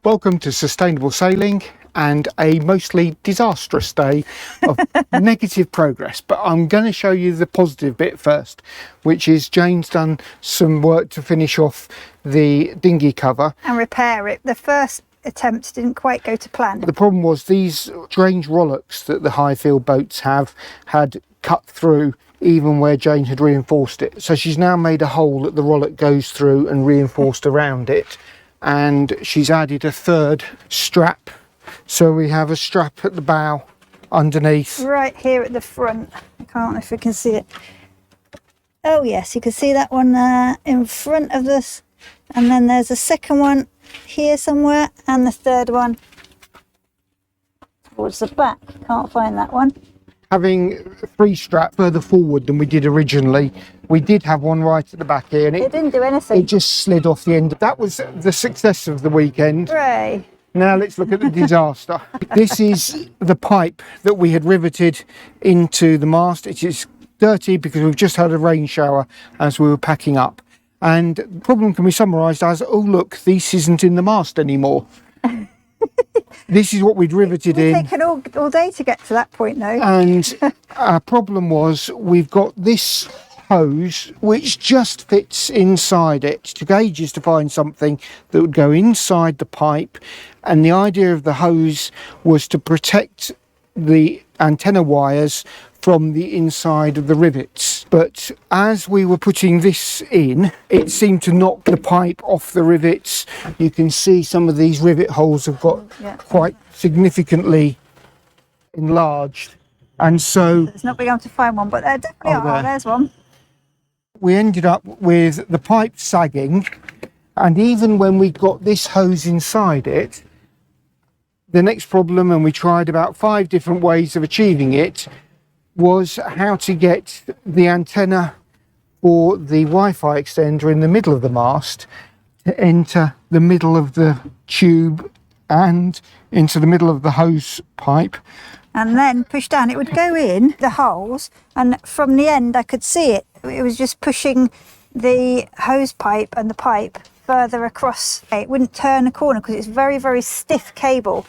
Welcome to Sustainable Sailing and a mostly disastrous day of negative progress. But I'm going to show you the positive bit first, which is Jane's done some work to finish off the dinghy cover. And repair it. The first attempt didn't quite go to plan. The problem was these strange rollocks that the high-field boats have had cut through even where Jane had reinforced it. So she's now made a hole that the rollock goes through and reinforced around it. And she's added a third strap, so we have a strap at the bow underneath, right here at the front. I can't know if we can see it. Oh yes, you can see that one there in front of this, and then there's a second one here somewhere, and the third one towards the back. Can't find that one. having three straps further forward than we did originally. We did have one right at the back here, and it didn't do anything. It just slid off the end. That was the success of the weekend. Hooray. Now let's look at the disaster. This is the pipe that we had riveted into the mast. It is dirty because we've just had a rain shower as we were packing up. And the problem can be summarised as, oh look, this isn't in the mast anymore. This is what we'd riveted in. It's taken all day to get to that point though. And our problem was we've got this hose which just fits inside it. It took ages to find something that would go inside the pipe, and the idea of the hose was to protect the antenna wires from the inside of the rivets. But as we were putting this in, it seemed to knock the pipe off the rivets. You can see some of these rivet holes have got quite significantly enlarged, and so it's not being able to find one, but there definitely are. There's one. We ended up with the pipe sagging, and even when we got this hose inside it, the next problem, and we tried about 5 different ways of achieving it, was how to get the antenna for the Wi-Fi extender in the middle of the mast to enter the middle of the tube and into the middle of the hose pipe. And then push down. It would go in the holes, and from the end I could see it. It was just pushing the hose pipe and the pipe further across. It wouldn't turn a corner because it's very, very stiff cable,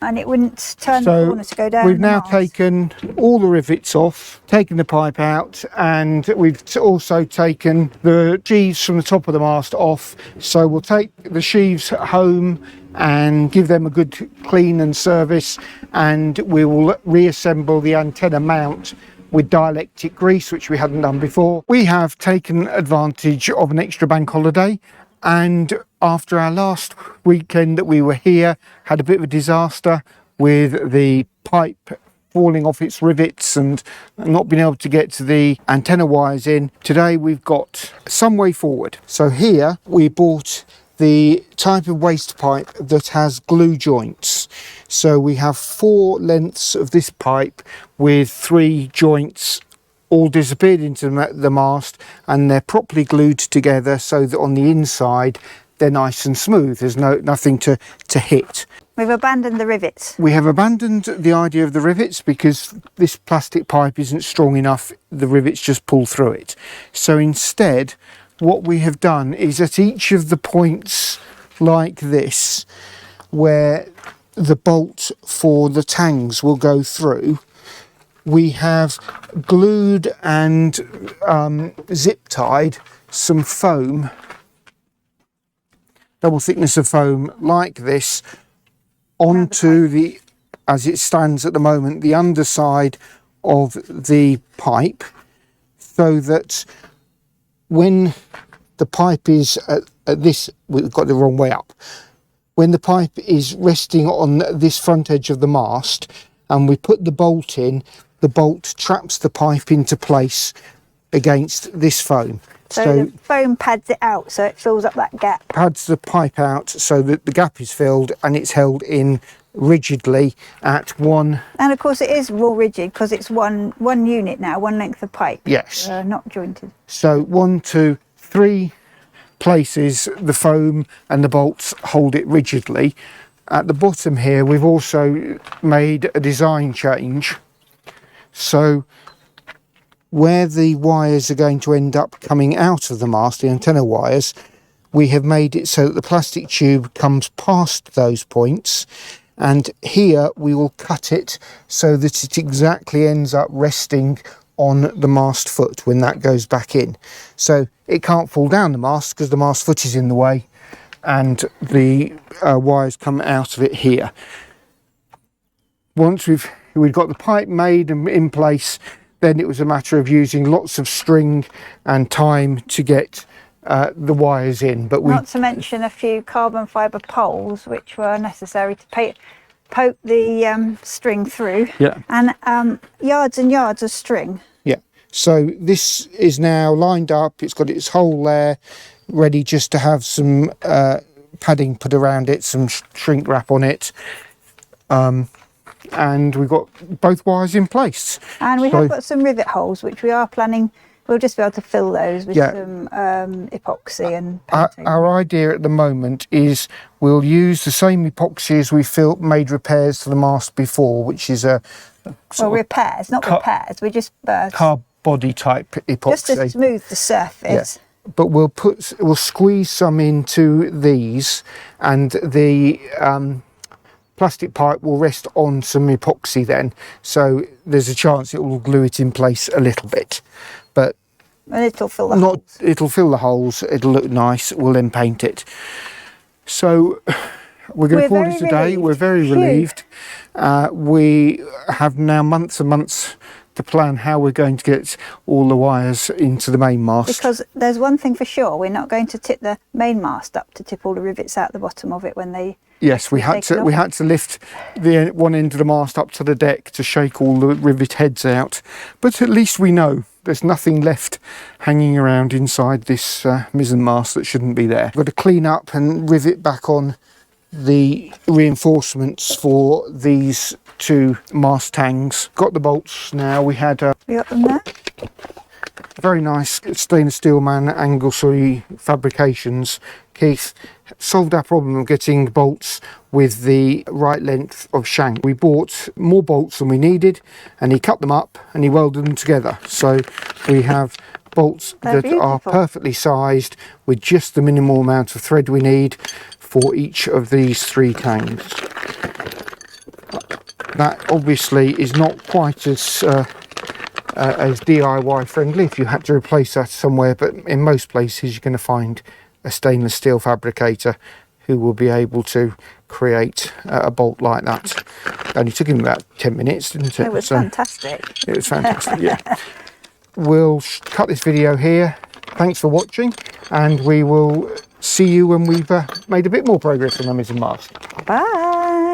and it wouldn't turn the corner to go down. We've now taken all the rivets off, taken the pipe out, and we've also taken the sheaves from the top of the mast off. So we'll take the sheaves home and give them a good clean and service, and we will reassemble the antenna mount with dielectric grease, which we hadn't done before. We have taken advantage of an extra bank holiday, and after our last weekend that we were here, had a bit of a disaster with the pipe falling off its rivets and not being able to get to the antenna wires in. Today we've got some way forward. So here we bought the type of waste pipe that has glue joints. So we have 4 lengths of this pipe with 3 joints all disappeared into the mast, and they're properly glued together so that on the inside they're nice and smooth. There's nothing to hit. We've abandoned the rivets. We have abandoned the idea of the rivets because this plastic pipe isn't strong enough. The rivets just pull through it. So instead, what we have done is at each of the points like this, where the bolt for the tangs will go through, we have glued and zip tied some foam, double thickness of foam like this, onto the, as it stands at the moment, the underside of the pipe, so that when the pipe is at this, we've got the wrong way up, when the pipe is resting on this front edge of the mast and we put the bolt in, the bolt traps the pipe into place against this foam. So the foam pads it out so it fills up that gap. Pads the pipe out so that the gap is filled and it's held in rigidly at one. And of course it is more rigid because it's one unit now, one length of pipe. Yes. Not jointed. So 1, 2, 3 places the foam and the bolts hold it rigidly. At the bottom here we've also made a design change. So where the wires are going to end up coming out of the mast, the antenna wires, we have made it so that the plastic tube comes past those points, and here we will cut it so that it exactly ends up resting on the mast foot when that goes back in. So it can't fall down the mast because the mast foot is in the way, and the wires come out of it here. Once we've got the pipe made and in place, then it was a matter of using lots of string and time to get the wires in. But not to mention a few carbon fibre poles which were necessary to poke the string through. Yeah. And yards and yards of string. Yeah. So this is now lined up. It's got its hole there, ready just to have some padding put around it, some shrink wrap on it. And we've got both wires in place. And we have got some rivet holes, which we are planning, we'll just be able to fill those with some epoxy and painting. Our idea at the moment is we'll use the same epoxy as we made repairs to the mast before, which is a... repairs, not repairs, we just... car body type epoxy. Just to smooth the surface. Yeah. But we'll squeeze some into these, and the... plastic pipe will rest on some epoxy then, so there's a chance it will glue it in place a little bit, but and it'll fill the holes. It'll fill the holes, it'll look nice, we'll then paint it. So we're going to call it a day. We're very relieved. We have now months and months to plan how we're going to get all the wires into the main mast. Because there's one thing for sure, we're not going to tip the main mast up to tip all the rivets out the bottom of it when they... Yes, we had to lift the one end of the mast up to the deck to shake all the rivet heads out. But at least we know there's nothing left hanging around inside this mizzen mast that shouldn't be there. We've got to clean up and rivet back on the reinforcements for these two mast tangs. Got the bolts now. We had we got them there. Very nice stainless steel man Anglesey fabrications. Keith solved our problem of getting bolts with the right length of shank. We bought more bolts than we needed, and he cut them up and he welded them together. So we have bolts that are perfectly sized with just the minimal amount of thread we need for each of these three tanks. That obviously is not quite as DIY friendly if you had to replace that somewhere, but in most places you're going to find a stainless steel fabricator who will be able to create a bolt like that. Only took him about 10 minutes, didn't it? It was fantastic. It was fantastic, yeah. We'll cut this video here. Thanks for watching, and we will see you when we've made a bit more progress on the mizzen mast. Bye.